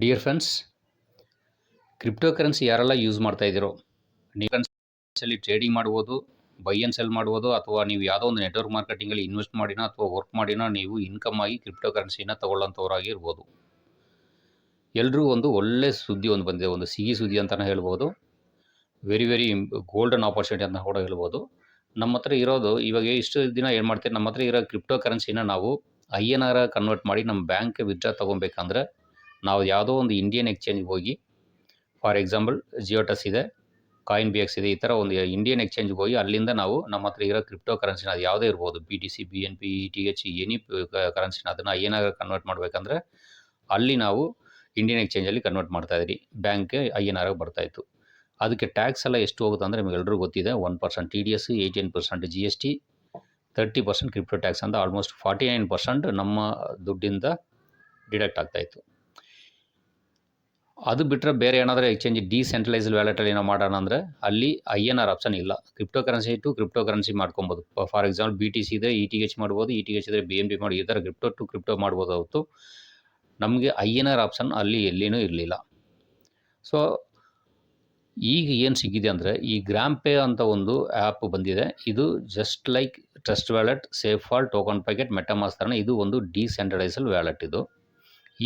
Dear friends, crypto currency ಯಾರೆಲ್ಲ use ಮಾಡ್ತಾ ಇದ್ದೀರೋ, ನೀವು ಕರೆನ್ಸಿಯಲ್ಲಿ ಟ್ರೇಡಿಂಗ್ ಮಾಡ್ಬೋದು, ಬೈ ಆ್ಯಂಡ್ ಸೆಲ್ ಮಾಡ್ಬೋದು, ಅಥವಾ ನೀವು ಯಾವುದೋ ಒಂದು ನೆಟ್ವರ್ಕ್ ಮಾರ್ಕೆಟಿಂಗಲ್ಲಿ ಇನ್ವೆಸ್ಟ್ ಮಾಡಿನ ಅಥವಾ ವರ್ಕ್ ಮಾಡಿನ ನೀವು ಇನ್ಕಮ್ ಆಗಿ ಕ್ರಿಪ್ಟೋ ಕರೆನ್ಸಿನ ತಗೊಳ್ಳೋಂಥವ್ರಾಗಿರ್ಬೋದು. ಎಲ್ರಿಗೂ ಒಂದು ಒಳ್ಳೆ ಸುದ್ದಿ ಒಂದು ಬಂದಿದೆ, ಒಂದು ಸಿಹಿ ಸುದ್ದಿ ಅಂತಲೇ ಹೇಳ್ಬೋದು. ವೆರಿ ಗೋಲ್ಡನ್ ಆಪರ್ಚುನಿಟಿ ಅಂತ ಕೂಡ ಹೇಳ್ಬೋದು. ನಮ್ಮ ಹತ್ರ ಇರೋದು ಇವಾಗ ಇಷ್ಟು ದಿನ ಏನು ಮಾಡ್ತೀವಿ, ನಮ್ಮ ಹತ್ರ ಇರೋ ಕ್ರಿಪ್ಟೋ ಕರೆನ್ಸಿನ ನಾವು INR ಕನ್ವರ್ಟ್ ಮಾಡಿ ನಮ್ಮ ಬ್ಯಾಂಕ್ಗೆ ವಿತ್ಡ್ರಾ ತೊಗೊಬೇಕಂದ್ರೆ ನಾವು ಯಾವುದೋ ಒಂದು ಇಂಡಿಯನ್ ಎಕ್ಸ್ಚೇಂಜ್ಗೆ ಹೋಗಿ, ಫಾರ್ ಎಕ್ಸಾಂಪಲ್ ಜಿಯೋಟಸ್ ಇದೆ, ಕಾಯಿನ್ BX ಇದೆ, ಈ ಥರ ಒಂದು ಇಂಡಿಯನ್ ಎಕ್ಸ್ಚೇಂಜ್ಗೆ ಹೋಗಿ ಅಲ್ಲಿಂದ ನಾವು ನಮ್ಮ ಹತ್ರ ಇರೋ ಕ್ರಿಪ್ಟೋ ಕರೆನ್ಸಿನ ಅದು ಯಾವುದೇ ಇರ್ಬೋದು, BTC, BNB, ETH, ಎನಿ ಕರೆನ್ಸಿನ ಅದನ್ನು INR ಕನ್ವರ್ಟ್ ಮಾಡಬೇಕಂದ್ರೆ ಅಲ್ಲಿ ನಾವು ಇಂಡಿಯನ್ ಎಕ್ಸ್ಚೇಂಜಲ್ಲಿ ಕನ್ವರ್ಟ್ ಮಾಡ್ತಾಯಿದ್ರಿ, ಬ್ಯಾಂಕ್ಗೆ INR ಬರ್ತಾಯಿತ್ತು. ಅದಕ್ಕೆ ಟ್ಯಾಕ್ಸ್ ಎಲ್ಲ ಎಷ್ಟು ಹೋಗುತ್ತೆ ಅಂದರೆ ನಿಮಗೆಲ್ಲರಿಗೂ ಗೊತ್ತಿದೆ. 1% TDS, 18% GST, 30% ಕ್ರಿಪ್ಟೋ ಟ್ಯಾಕ್ಸ್ ಅಂತ ಆಲ್ಮೋಸ್ಟ್ 49% ನಮ್ಮ ದುಡ್ಡಿಂದ ಡಿಡಕ್ಟ್ ಆಗ್ತಾಯಿತ್ತು. ಅದು ಬಿಟ್ಟರೆ ಬೇರೆ ಏನಾದರೂ ಎಕ್ಸ್ಚೇಂಜ್ ಡಿಸೆಂಟ್ರಲೈಸ್ಡ್ ವ್ಯಾಲೆಟಲ್ಲಿ ಏನೋ ಮಾಡೋಣ ಅಂದರೆ ಅಲ್ಲಿ INR ಆಪ್ಷನ್ ಇಲ್ಲ. Crypto currency to crypto currency ಮಾಡ್ಕೊಬೋದು. ಫಾರ್ ಎಕ್ಸಾಂಪಲ್ BTC ಇದೆ, ETH ಮಾಡ್ಬೋದು, ETH ಇದ್ದರೆ BNB ಮಾಡಿ, ಈ ಥರ ಕ್ರಿಪ್ಟೋ ಟು ಕ್ರಿಪ್ಟೋ ಮಾಡ್ಬೋದು. ಹೊತ್ತು ನಮಗೆ INR ಆಪ್ಷನ್ ಅಲ್ಲಿ ಎಲ್ಲಿನೂ ಇರಲಿಲ್ಲ. ಸೊ ಈಗ ಏನು ಸಿಗಿದೆ ಅಂದರೆ ಈ ಗ್ರಾಮ್ ಪೇ ಅಂತ ಒಂದು ಆ್ಯಪ್ ಬಂದಿದೆ. ಇದು just like trust wallet, safe fault, token pocket, MetaMask ಥರನೇ ಇದು ಒಂದು ಡಿಸೆಂಟ್ರಲೈಸ್ಡ್ ವ್ಯಾಲೆಟ್. ಇದು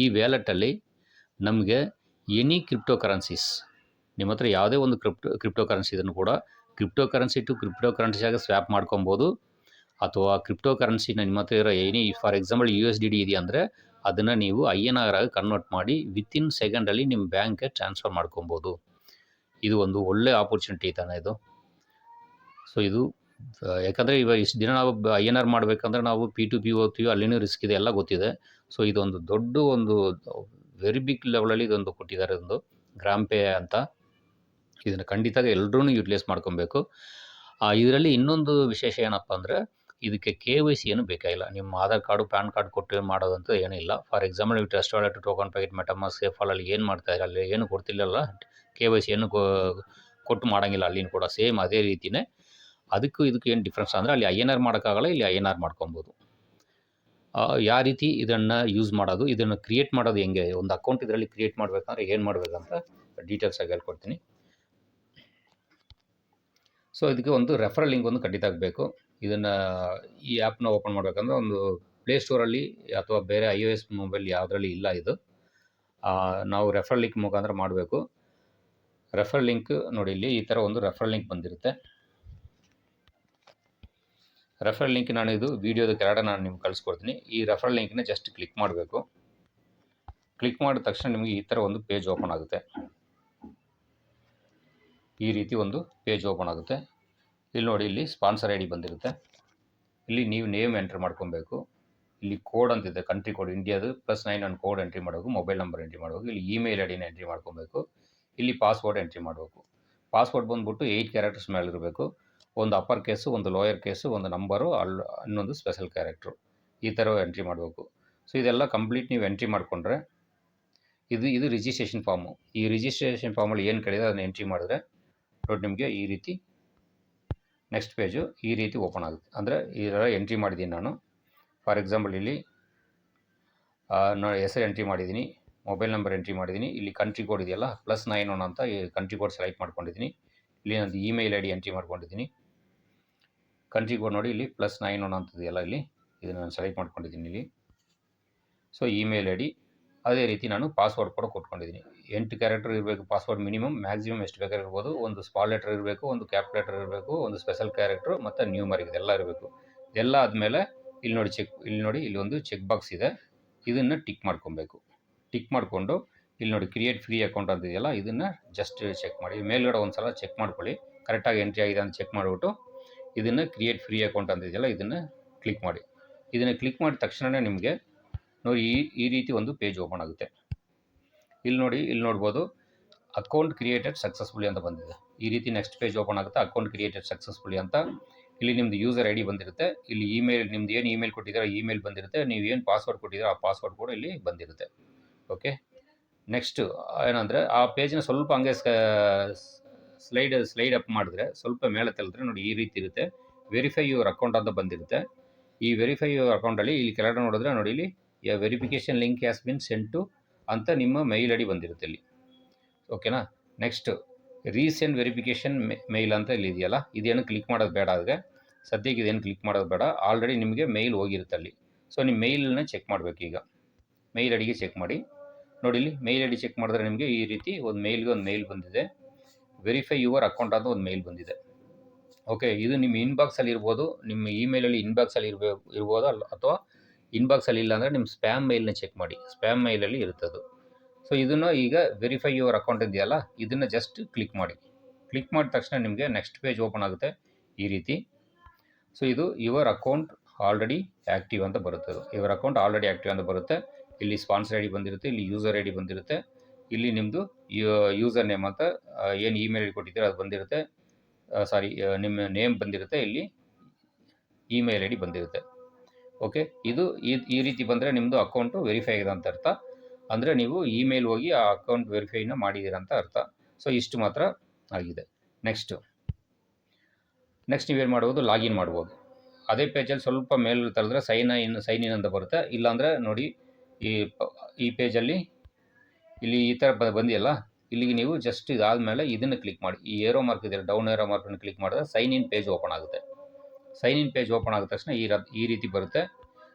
ಈ ವ್ಯಾಲೆಟಲ್ಲಿ ನಮಗೆ ಎನಿ ಕ್ರಿಪ್ಟೋ ಕರೆನ್ಸೀಸ್, ನಿಮ್ಮ ಹತ್ರ ಯಾವುದೇ ಒಂದು ಕ್ರಿಪ್ಟೋ ಕರೆನ್ಸಿ ಇದನ್ನು ಕೂಡ ಕ್ರಿಪ್ಟೋ ಕರೆನ್ಸಿ ಟು ಕ್ರಿಪ್ಟೋ ಕರೆನ್ಸಿಯಾಗಿ ಸ್ವ್ಯಾಪ್ ಮಾಡ್ಕೊಬೋದು. ಅಥವಾ ಕ್ರಿಪ್ಟೋ ಕರೆನ್ಸಿನ ನಿಮ್ಮ ಹತ್ರ ಇರೋ ಎನಿ, ಫಾರ್ ಎಕ್ಸಾಂಪಲ್ USDD ಇದೆಯಂದರೆ ಅದನ್ನು ನೀವು INR ಆಗಿ ಕನ್ವರ್ಟ್ ಮಾಡಿ ವಿತಿನ್ ಸೆಕೆಂಡಲ್ಲಿ ನಿಮ್ಮ ಬ್ಯಾಂಕ್ಗೆ ಟ್ರಾನ್ಸ್ಫರ್ ಮಾಡ್ಕೊಬೋದು. ಇದು ಒಂದು ಒಳ್ಳೆ ಆಪರ್ಚುನಿಟಿ ತಾನೆ ಇದು. ಸೊ ಇದು ಯಾಕಂದರೆ ಇವಾಗ ಇಷ್ಟು ದಿನ ನಾವು INR ಮಾಡಬೇಕಂದ್ರೆ ನಾವು P2P ಹೋಗ್ತೀವಿ, ಅಲ್ಲಿನೂ ರಿಸ್ಕ್ ಇದೆ, ಎಲ್ಲ ಗೊತ್ತಿದೆ. ಸೊ ಇದೊಂದು ದೊಡ್ಡ ಒಂದು ವೆರಿ ಬಿಗ್ ಲೆವೆಲಲ್ಲಿ ಇದೊಂದು ಕೊಟ್ಟಿದ್ದಾರೆ, ಒಂದು ಗ್ರಾಮ್ ಪೇ ಅಂತ. ಇದನ್ನು ಖಂಡಿತ ಎಲ್ಲರೂ ಯೂಟಿಲೈಸ್ ಮಾಡ್ಕೊಬೇಕು. ಇದರಲ್ಲಿ ಇನ್ನೊಂದು ವಿಶೇಷ ಏನಪ್ಪ ಅಂದರೆ ಇದಕ್ಕೆ KYC ಏನು ಬೇಕಾಗಿಲ್ಲ. ನಿಮ್ಮ ಆಧಾರ್ ಕಾರ್ಡು, ಪ್ಯಾನ್ ಕಾರ್ಡ್ ಕೊಟ್ಟು ಮಾಡೋದಂತೂ ಏನಿಲ್ಲ. ಫಾರ್ ಎಕ್ಸಾಂಪಲ್ ನೀವು trust wallet, token pocket, MetaMask, safe ಫಾಲಲ್ಲಿ ಏನು ಮಾಡ್ತಾಯಿಲ್ಲ, ಅಲ್ಲಿ ಏನು ಕೊಡ್ತಿಲ್ಲಲ್ಲ, KYC ಏನು ಕೊಟ್ಟು ಮಾಡೋಂಗಿಲ್ಲ. ಅಲ್ಲಿನೂ ಕೂಡ ಸೇಮ್ ಅದೇ ರೀತಿಯೇ. ಅದಕ್ಕೂ ಇದಕ್ಕೂ ಏನು ಡಿಫ್ರೆನ್ಸ್ ಅಂದರೆ ಅಲ್ಲಿ INR ಮಾಡೋಕ್ಕಾಗಲ್ಲ, ಇಲ್ಲಿ INR ಮಾಡ್ಕೊಬೋದು. ಯಾವ ರೀತಿ ಇದನ್ನು ಯೂಸ್ ಮಾಡೋದು, ಇದನ್ನು ಕ್ರಿಯೇಟ್ ಮಾಡೋದು ಹೆಂಗೆ, ಒಂದು ಅಕೌಂಟ್ ಇದರಲ್ಲಿ ಕ್ರಿಯೇಟ್ ಮಾಡಬೇಕಂದ್ರೆ ಏನು ಮಾಡಬೇಕಂತ ಡೀಟೇಲ್ಸಾಗಿ ಹೇಳ್ಕೊಡ್ತೀನಿ. ಸೊ ಇದಕ್ಕೆ ಒಂದು ರೆಫರಲ್ ಲಿಂಕ್ ಒಂದು ಖಂಡಿತ ಆಗಬೇಕು. ಇದನ್ನು ಈ ಆ್ಯಪ್ನ ಓಪನ್ ಮಾಡಬೇಕಂದ್ರೆ ಒಂದು ಪ್ಲೇಸ್ಟೋರಲ್ಲಿ ಅಥವಾ ಬೇರೆ iOS ಮೊಬೈಲ್ ಯಾವುದರಲ್ಲಿ ಇಲ್ಲ ಇದು. ನಾವು ರೆಫರಲ್ ಲಿಂಕ್ ಮುಖಾಂತರ ಮಾಡಬೇಕು. ರೆಫರಲ್ ಲಿಂಕ್ ನೋಡಿ, ಇಲ್ಲಿ ಈ ಥರ ಒಂದು ರೆಫರಲ್ ಲಿಂಕ್ ಬಂದಿರುತ್ತೆ. ರೆಫರಲ್ ಲಿಂಕ್ ನಾನು ಇದು ವೀಡಿಯೋದ ಕೆಳಗಡೆ ನಾನು ನಿಮ್ಗೆ ಕಳಿಸ್ಕೊಡ್ತೀನಿ. ಈ ರೆಫರಲ್ ಲಿಂಕ್ನ ಜಸ್ಟ್ ಕ್ಲಿಕ್ ಮಾಡಬೇಕು. ಕ್ಲಿಕ್ ಮಾಡಿದ ತಕ್ಷಣ ನಿಮಗೆ ಈ ಥರ ಒಂದು ಪೇಜ್ ಓಪನ್ ಆಗುತ್ತೆ. ಈ ರೀತಿ ಒಂದು ಪೇಜ್ ಓಪನ್ ಆಗುತ್ತೆ. ಇಲ್ಲಿ ನೋಡಿ, ಇಲ್ಲಿ ಸ್ಪಾನ್ಸರ್ ID ಬಂದಿರುತ್ತೆ. ಇಲ್ಲಿ ನೀವು ನೇಮ್ ಎಂಟ್ರಿ ಮಾಡ್ಕೊಬೇಕು. ಇಲ್ಲಿ ಕೋಡ್ ಅಂತಿದೆ, ಕಂಟ್ರಿ ಕೋಡ್ ಇಂಡಿಯಾದು +9 ಒಂದು ಕೋಡ್ ಎಂಟ್ರಿ ಮಾಡಬೇಕು, ಮೊಬೈಲ್ ನಂಬರ್ ಎಂಟ್ರಿ ಮಾಡಬೇಕು. ಇಲ್ಲಿ ಇಮೇಲ್ IDನ ಎಂಟ್ರಿ ಮಾಡ್ಕೊಬೇಕು. ಇಲ್ಲಿ ಪಾಸ್ವರ್ಡ್ ಎಂಟ್ರಿ ಮಾಡಬೇಕು. ಪಾಸ್ವರ್ಡ್ ಬಂದುಬಿಟ್ಟು 8 ಕ್ಯಾರೆಕ್ಟರ್ಸ್ ಮೇಲೆ ಇರಬೇಕು. ಒಂದು ಅಪ್ಪರ್ ಕೇಸು, ಒಂದು ಲೋಯರ್ ಕೇಸು, ಒಂದು ನಂಬರು, ಇನ್ನೊಂದು ಸ್ಪೆಷಲ್ ಕ್ಯಾರೆಕ್ಟ್ರು, ಈ ಥರ ಎಂಟ್ರಿ ಮಾಡಬೇಕು. ಸೊ ಇದೆಲ್ಲ ಕಂಪ್ಲೀಟ್ ನೀವು ಎಂಟ್ರಿ ಮಾಡಿಕೊಂಡ್ರೆ ಇದು ರಿಜಿಸ್ಟ್ರೇಷನ್ ಫಾರ್ಮು. ಈ ರಿಜಿಸ್ಟ್ರೇಷನ್ ಫಾರ್ಮಲ್ಲಿ ಏನು ಕೇಳಿದೆ ಅದನ್ನು ಎಂಟ್ರಿ ಮಾಡಿದ್ರೆ ನೋಡಿ ನಿಮಗೆ ಈ ರೀತಿ ನೆಕ್ಸ್ಟ್ ಪೇಜು ಈ ರೀತಿ ಓಪನ್ ಆಗುತ್ತೆ. ಅಂದರೆ ಇದೆಲ್ಲ ಎಂಟ್ರಿ ಮಾಡಿದ್ದೀನಿ ನಾನು. ಫಾರ್ ಎಕ್ಸಾಂಪಲ್ ಇಲ್ಲಿ ನಾನು ಹೆಸರು ಎಂಟ್ರಿ ಮಾಡಿದ್ದೀನಿ, ಮೊಬೈಲ್ ನಂಬರ್ ಎಂಟ್ರಿ ಮಾಡಿದ್ದೀನಿ. ಇಲ್ಲಿ ಕಂಟ್ರಿ ಕೋಡ್ ಇದೆಯಲ್ಲ +91 ಅಂತ, ಈ ಕಂಟ್ರಿ ಕೋಡ್ ಸೆಲೆಕ್ಟ್ ಮಾಡ್ಕೊಂಡಿದ್ದೀನಿ. ಇಲ್ಲಿ ನಂದು ಇಮೇಲ್ ID ಎಂಟ್ರಿ ಮಾಡ್ಕೊಂಡಿದ್ದೀನಿ. ಕಂಟ್ರಿ ಕೋಡ್ ನೋಡಿ, ಇಲ್ಲಿ +91 ಅಂತಿದೆಯಲ್ಲ, ಇಲ್ಲಿ ಇದನ್ನು ನಾನು ಸೆಲೆಕ್ಟ್ ಮಾಡ್ಕೊಂಡಿದ್ದೀನಿ ಇಲ್ಲಿ. ಸೊ ಇಮೇಲ್ ID ಅದೇ ರೀತಿ ನಾನು ಪಾಸ್ವರ್ಡ್ ಕೂಡ ಕೊಟ್ಕೊಂಡಿದ್ದೀನಿ. 8 ಕ್ಯಾರೆಕ್ಟರ್ ಇರಬೇಕು ಪಾಸ್ವರ್ಡ್ ಮಿನಿಮಮ್. ಮ್ಯಾಕ್ಸಿಮಮ್ ಎಷ್ಟು ಬೇಕಾದ್ರೆ ಇರ್ಬೋದು. ಒಂದು ಸ್ಮಾಲ್ ಲೆಟರ್ ಇರಬೇಕು, ಒಂದು ಕ್ಯಾಪ್ ಲೆಟರ್ ಇರಬೇಕು, ಒಂದು ಸ್ಪೆಷಲ್ ಕ್ಯಾರೆಕ್ಟ್ರು ಮತ್ತು ನ್ಯೂಮರಿಕ್ ಇದೆಲ್ಲ ಇರಬೇಕು. ಇದೆಲ್ಲ ಆದಮೇಲೆ ಇಲ್ಲಿ ನೋಡಿ ಇಲ್ಲಿ ಒಂದು ಚೆಕ್ ಬಾಕ್ಸ್ ಇದೆ, ಇದನ್ನು ಟಿಕ್ ಮಾಡ್ಕೊಬೇಕು. ಟಿಕ್ ಮಾಡಿಕೊಂಡು ಇಲ್ಲಿ ನೋಡಿ ಕ್ರಿಯೇಟ್ ಫ್ರೀ ಅಕೌಂಟ್ ಅಂತಿದೆಯಲ್ಲ, ಇದನ್ನು ಜಸ್ಟ್ ಚೆಕ್ ಮಾಡಿ. ಮೇಲ್ಗಡೆ ಒಂದು ಸಲ ಚೆಕ್ ಮಾಡ್ಕೊಳ್ಳಿ, ಕರೆಕ್ಟಾಗಿ ಎಂಟ್ರಿ ಆಗಿದೆ ಅಂತ ಚೆಕ್ ಮಾಡಿಬಿಟ್ಟು ಇದನ್ನು ಕ್ರಿಯೇಟ್ ಫ್ರೀ ಅಕೌಂಟ್ ಅಂತಿದೆಯಲ್ಲ, ಇದನ್ನು ಕ್ಲಿಕ್ ಮಾಡಿ. ಇದನ್ನು ಕ್ಲಿಕ್ ಮಾಡಿದ ತಕ್ಷಣ ನಿಮಗೆ ನೋಡಿ ಈ ರೀತಿ ಒಂದು ಪೇಜ್ ಓಪನ್ ಆಗುತ್ತೆ. ಇಲ್ಲಿ ನೋಡಿ, ಇಲ್ಲಿ ನೋಡ್ಬೋದು ಅಕೌಂಟ್ ಕ್ರಿಯೇಟೆಡ್ ಸಕ್ಸಸ್ಫುಲಿ ಅಂತ ಬಂದಿದೆ. ಈ ರೀತಿ ನೆಕ್ಸ್ಟ್ ಪೇಜ್ ಓಪನ್ ಆಗುತ್ತೆ, ಅಕೌಂಟ್ ಕ್ರಿಯೇಟೆಡ್ ಸಕ್ಸಸ್ಫುಲಿ ಅಂತ. ಇಲ್ಲಿ ನಿಮ್ಮದು ಯೂಸರ್ ID ಬಂದಿರುತ್ತೆ. ಇಲ್ಲಿ ಇಮೇಲ್, ನಿಮ್ದು ಏನು ಇಮೇಲ್ ಕೊಟ್ಟಿದ್ದೀರೋ ಇಮೇಲ್ ಬಂದಿರುತ್ತೆ. ನೀವು ಏನು ಪಾಸ್ವರ್ಡ್ ಕೊಟ್ಟಿದ್ದೀರೋ ಆ ಪಾಸ್ವರ್ಡ್ ಕೂಡ ಇಲ್ಲಿ ಬಂದಿರುತ್ತೆ. ಓಕೆ, ನೆಕ್ಸ್ಟು ಏನಂದರೆ ಆ ಪೇಜ್ನ ಸ್ವಲ್ಪ ಹಂಗೆ ಸ್ಲೈಡ್ ಅಪ್ ಮಾಡಿದ್ರೆ, ಸ್ವಲ್ಪ ಮೇಲೆ ತೆಗೆದ್ರೆ ನೋಡಿ ಈ ರೀತಿ ಇರುತ್ತೆ. ವೆರಿಫೈ ಯುವರ್ ಅಕೌಂಟ್ ಅಂತ ಬಂದಿರುತ್ತೆ. ಈ ವೆರಿಫೈ ಯುವರ್ ಅಕೌಂಟಲ್ಲಿ ಇಲ್ಲಿ ಕೆಳಗಡೆ ನೋಡಿದ್ರೆ ನೋಡಿ, ಇಲ್ಲಿ verification link has been sent to ಅಂತ ನಿಮ್ಮ ಮೇಲ್ ಐ ಡಿ ಬಂದಿರುತ್ತೆ ಇಲ್ಲಿ. ಓಕೆನಾ. ನೆಕ್ಸ್ಟ್ ರೀಸೆಂಟ್ ವೆರಿಫಿಕೇಷನ್ ಮೇಲ್ ಅಂತ ಇಲ್ಲಿ ಇದೆಯಲ್ಲ, ಇದೇನು ಕ್ಲಿಕ್ ಮಾಡೋದು ಬೇಡ. ಆದರೆ ಸದ್ಯಕ್ಕೆ ಇದೇನು ಕ್ಲಿಕ್ ಮಾಡೋದು ಬೇಡ, ಆಲ್ರೆಡಿ ನಿಮಗೆ ಮೇಲ್ ಹೋಗಿರುತ್ತೆ ಅಲ್ಲಿ. ಸೊ ನಿಮ್ಮ ಮೇಲನ್ನ ಚೆಕ್ ಮಾಡಬೇಕು. ಈಗ ಮೇಲ್ ಐ ಡಿಗೆ ಚೆಕ್ ಮಾಡಿ. ನೋಡಿ ಇಲ್ಲಿ ಮೇಲ್ ಐ ಡಿ ಚೆಕ್ ಮಾಡಿದ್ರೆ ನಿಮಗೆ ಈ ರೀತಿ ಒಂದು ಮೇಲ್ ಬಂದಿದೆ. ವೆರಿಫೈ ಯುವರ್ ಅಕೌಂಟ್ ಅಂತ ಒಂದು ಮೇಲ್ ಬಂದಿದೆ. ಓಕೆ, ಇದು ನಿಮ್ಮ ಇನ್ಬಾಕ್ಸಲ್ಲಿ ಇರ್ಬೋದು, ನಿಮ್ಮ ಇಮೇಲಲ್ಲಿ ಇನ್ಬಾಕ್ಸಲ್ಲಿ ಇರ್ಬೋದು ಅಥವಾ ಇನ್ಬಾಕ್ಸಲ್ಲಿ ಇಲ್ಲ ಅಂದರೆ ನಿಮ್ಮ ಸ್ಪ್ಯಾಮ್ ಮೇಲ್ನ ಚೆಕ್ ಮಾಡಿ. ಸ್ಪ್ಯಾಮ್ ಮೇಲಲ್ಲಿ ಇರುತ್ತದು. ಸೊ ಇದನ್ನು ಈಗ ವೆರಿಫೈ ಯುವರ್ ಅಕೌಂಟ್ ಇದೆಯಲ್ಲ, ಇದನ್ನು ಜಸ್ಟ್ ಕ್ಲಿಕ್ ಮಾಡಿ. ಕ್ಲಿಕ್ ಮಾಡಿದ ತಕ್ಷಣ ನಿಮಗೆ ನೆಕ್ಸ್ಟ್ ಪೇಜ್ ಓಪನ್ ಆಗುತ್ತೆ ಈ ರೀತಿ. ಸೊ ಇದು ಯುವರ್ ಅಕೌಂಟ್ ಆಲ್ರೆಡಿ ಆ್ಯಕ್ಟಿವ್ ಅಂತ ಬರುತ್ತೆ. ಯುವರ್ ಅಕೌಂಟ್ ಆಲ್ರೆಡಿ ಆ್ಯಕ್ಟಿವ್ ಅಂತ ಬರುತ್ತೆ. ಇಲ್ಲಿ ಸ್ಪಾನ್ಸರ್ ಐ ಡಿ ಬಂದಿರುತ್ತೆ, ಇಲ್ಲಿ ಯೂಸರ್ ಐ ಡಿ ಬಂದಿರುತ್ತೆ, ಇಲ್ಲಿ ನಿಮ್ಮದು ಯೂಸರ್ ನೇಮ್ ಅಂತ ಏನು ಇಮೇಲ್ ಐ ಡಿ ಕೊಟ್ಟಿದ್ದೀರೋ ಅದು ಬಂದಿರುತ್ತೆ. ನಿಮ್ಮ ನೇಮ್ ಬಂದಿರುತ್ತೆ, ಇಲ್ಲಿ ಇಮೇಲ್ ಐ ಡಿ ಬಂದಿರುತ್ತೆ. ಓಕೆ, ಇದು ಈ ರೀತಿ ಬಂದರೆ ನಿಮ್ಮದು ಅಕೌಂಟು ವೆರಿಫೈ ಆಗಿದೆ ಅಂತ ಅರ್ಥ. ಅಂದರೆ ನೀವು ಇಮೇಲ್ ಹೋಗಿ ಆ ಅಕೌಂಟ್ ವೆರಿಫೈನ ಮಾಡಿದ್ದೀರ ಅಂತ ಅರ್ಥ. ಸೊ ಇಷ್ಟು ಮಾತ್ರ ಆಗಿದೆ. ನೆಕ್ಸ್ಟ್ ನೀವೇನು ಮಾಡ್ಬೋದು, ಲಾಗಿನ್ ಮಾಡ್ಬೋದು. ಅದೇ ಪೇಜಲ್ಲಿ ಸ್ವಲ್ಪ ಮೇಲೆ ತಳೆದ್ರೆ ಸೈನ್ ಇನ್ ಅಂತ ಬರುತ್ತೆ. ಇಲ್ಲಾಂದರೆ ನೋಡಿ ಈ ಪೇಜಲ್ಲಿ ಇಲ್ಲಿ ಈ ಥರ ಬಂದಿಯಲ್ಲ, ಇಲ್ಲಿಗೆ ನೀವು ಜಸ್ಟ್ ಇದಾದಮೇಲೆ ಇದನ್ನು ಕ್ಲಿಕ್ ಮಾಡಿ. ಈ ಏರೋ ಮಾರ್ಕ್ ಇದೆ, ಡೌನ್ ಏರೋ ಮಾರ್ಕನ್ನು ಕ್ಲಿಕ್ ಮಾಡಿದ್ರೆ ಸೈನ್ ಇನ್ ಪೇಜ್ ಓಪನ್ ಆಗುತ್ತೆ. ಸೈನ್ ಇನ್ ಪೇಜ್ ಓಪನ್ ಆಗಿದ ತಕ್ಷಣ ಈ ರೀತಿ ಬರುತ್ತೆ.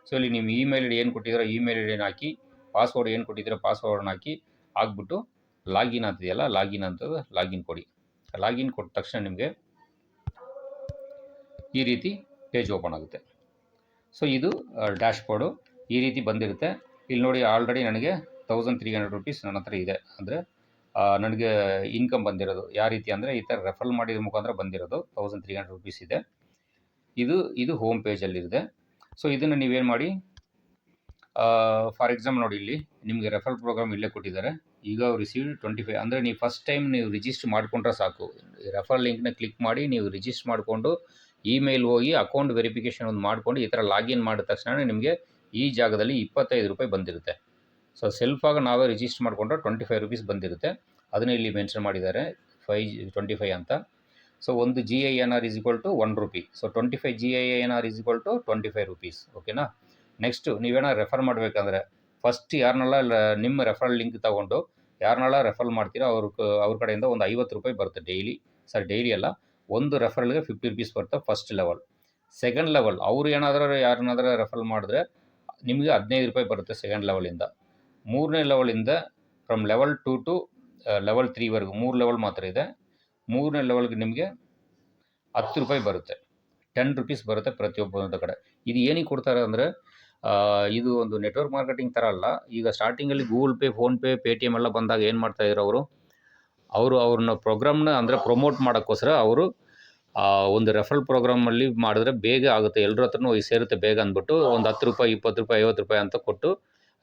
ಸೊ ಇಲ್ಲಿ ನಿಮ್ಮ ಇಮೇಲ್ ಐ ಡಿ ಏನು ಕೊಟ್ಟಿದ್ದೀರೋ ಇಮೇಲ್ ಐ ಡಿನ ಹಾಕಿ, ಪಾಸ್ವರ್ಡ್ ಏನು ಕೊಟ್ಟಿದ್ದೀರೋ ಪಾಸ್ವರ್ಡ್ನ ಹಾಕಿ ಹಾಕ್ಬಿಟ್ಟು ಲಾಗಿನ್ ಅಂತಿದೆಯಲ್ಲ, ಲಾಗಿನ್ ಅಂತದ್ದು ಲಾಗಿನ್ ಕೊಡಿ. ಲಾಗಿನ್ ಕೊಟ್ಟ ತಕ್ಷಣ ನಿಮಗೆ ಈ ರೀತಿ ಪೇಜ್ ಓಪನ್ ಆಗುತ್ತೆ. ಸೊ ಇದು ಡ್ಯಾಶ್ಬೋರ್ಡು ಈ ರೀತಿ ಬಂದಿರುತ್ತೆ. ಇಲ್ಲಿ ನೋಡಿ, ಆಲ್ರೆಡಿ ನನಗೆ 1300 ರೂಪೀಸ್ ನನ್ನ ಹತ್ರ ಇದೆ. ಅಂದರೆ ನನಗೆ ಇನ್ಕಮ್ ಬಂದಿರೋದು ಯಾವ ರೀತಿ ಅಂದರೆ ಈ ಥರ ರೆಫರ್ ಮಾಡಿದ ಮುಖಾಂತರ ಬಂದಿರೋದು 1300 ರೂಪೀಸ್ ಇದೆ. ಇದು ಹೋಮ್ ಪೇಜಲ್ಲಿದೆ. ಸೊ ಇದನ್ನು ನೀವೇನು ಮಾಡಿ, ಫಾರ್ ಎಕ್ಸಾಂಪಲ್ ನೋಡಿ, ಇಲ್ಲಿ ನಿಮಗೆ ರೆಫರಲ್ ಪ್ರೋಗ್ರಾಮ್ ಇಲ್ಲೇ ಕೊಟ್ಟಿದ್ದಾರೆ. ಈಗ ರಿಸೀವ್ 25 ಅಂದರೆ ನೀವು ಫಸ್ಟ್ ಟೈಮ್ ನೀವು ರಿಜಿಸ್ಟರ್ ಮಾಡಿಕೊಂಡ್ರೆ ಸಾಕು. ರೆಫರಲ್ ಲಿಂಕ್ನ ಕ್ಲಿಕ್ ಮಾಡಿ ನೀವು ರಿಜಿಸ್ಟರ್ ಮಾಡಿಕೊಂಡು ಇಮೇಲ್ ಹೋಗಿ ಅಕೌಂಟ್ ವೆರಿಫಿಕೇಷನ್ ಒಂದು ಮಾಡಿಕೊಂಡು ಈ ಥರ ಲಾಗಿನ್ ಮಾಡಿದ ತಕ್ಷಣ ನಿಮಗೆ ಈ ಜಾಗದಲ್ಲಿ 25 ರೂಪಾಯಿ ಬಂದಿರುತ್ತೆ. ಸೊ ಸೆಲ್ಫಾಗಿ ನಾವೇ ರಿಜಿಸ್ಟರ್ ಮಾಡಿಕೊಂಡ್ರೆ 25 ರೂಪೀಸ್ ಬಂದಿರುತ್ತೆ. ಅದನ್ನು ಇಲ್ಲಿ ಮೆನ್ಷನ್ ಮಾಡಿದ್ದಾರೆ 25 ಅಂತ. ಸೊ ಒಂದು GINR is equal to 1 rupee. So 25 GINR is equal to 25 rupees. ಓಕೆನಾ. ನೆಕ್ಸ್ಟು ನೀವೇನಾರು ರೆಫರ್ ಮಾಡಬೇಕಂದ್ರೆ ಫಸ್ಟ್ ಯಾರನ್ನೆಲ್ಲ ನಿಮ್ಮ ರೆಫರಲ್ ಲಿಂಕ್ ತೊಗೊಂಡು ಯಾರನ್ನೆಲ್ಲ ರೆಫರ್ ಮಾಡ್ತೀರೋ ಅವ್ರ ಕಡೆಯಿಂದ ಒಂದು 50 ರೂಪಾಯಿ ಬರುತ್ತೆ ಡೈಲಿ ಅಲ್ಲ, ಒಂದು ರೆಫರಲ್ಗೆ 50 ರೂಪೀಸ್ ಬರುತ್ತೆ ಫಸ್ಟ್ ಲೆವೆಲ್. ಸೆಕೆಂಡ್ ಲೆವೆಲ್ ಅವರು ಯಾರನ್ನಾದ್ರೂ ರೆಫರ್ ಮಾಡಿದ್ರೆ ನಿಮಗೆ 15 ರೂಪಾಯಿ ಬರುತ್ತೆ ಸೆಕೆಂಡ್ ಲೆವೆಲಿಂದ. ಮೂರನೇ ಲೆವೆಲಿಂದ ಫ್ರಮ್ ಲೆವೆಲ್ 2 ಟು ಲೆವೆಲ್ 3ವರೆಗೂ 3 ಲೆವೆಲ್ ಮಾತ್ರ ಇದೆ. ಮೂರನೇ ಲೆವೆಲ್ಗೆ ನಿಮಗೆ 10 ರೂಪಾಯಿ ಬರುತ್ತೆ, 10 ರೂಪೀಸ್ ಬರುತ್ತೆ ಪ್ರತಿಯೊಬ್ಬರ ಕಡೆ. ಇದು ಏನಕ್ಕೆ ಕೊಡ್ತಾರೆ ಅಂದರೆ ಇದು ಒಂದು ನೆಟ್ವರ್ಕ್ ಮಾರ್ಕೆಟಿಂಗ್ ಥರ ಅಲ್ಲ. ಈಗ ಸ್ಟಾರ್ಟಿಂಗಲ್ಲಿ ಗೂಗಲ್ ಪೇ, ಫೋನ್ಪೇ, ಪೇಟಿಎಮ್ ಎಲ್ಲ ಬಂದಾಗ ಏನು ಮಾಡ್ತಾಯಿದ್ರು ಅವ್ರನ್ನ ಪ್ರೋಗ್ರಾಮ್ನ ಅಂದರೆ ಪ್ರಮೋಟ್ ಮಾಡೋಕ್ಕೋಸ್ಕರ ಅವರು ಒಂದು ರೆಫರಲ್ ಪ್ರೋಗ್ರಾಮಲ್ಲಿ ಮಾಡಿದ್ರೆ ಬೇಗ ಆಗುತ್ತೆ, ಎಲ್ಲರ ಹತ್ರನೂ ಸೇರುತ್ತೆ ಬೇಗ ಅಂದ್ಬಿಟ್ಟು ಒಂದು 10 ರೂಪಾಯಿ, 20 ರೂಪಾಯಿ, 50 ರೂಪಾಯಿ ಅಂತ ಕೊಟ್ಟು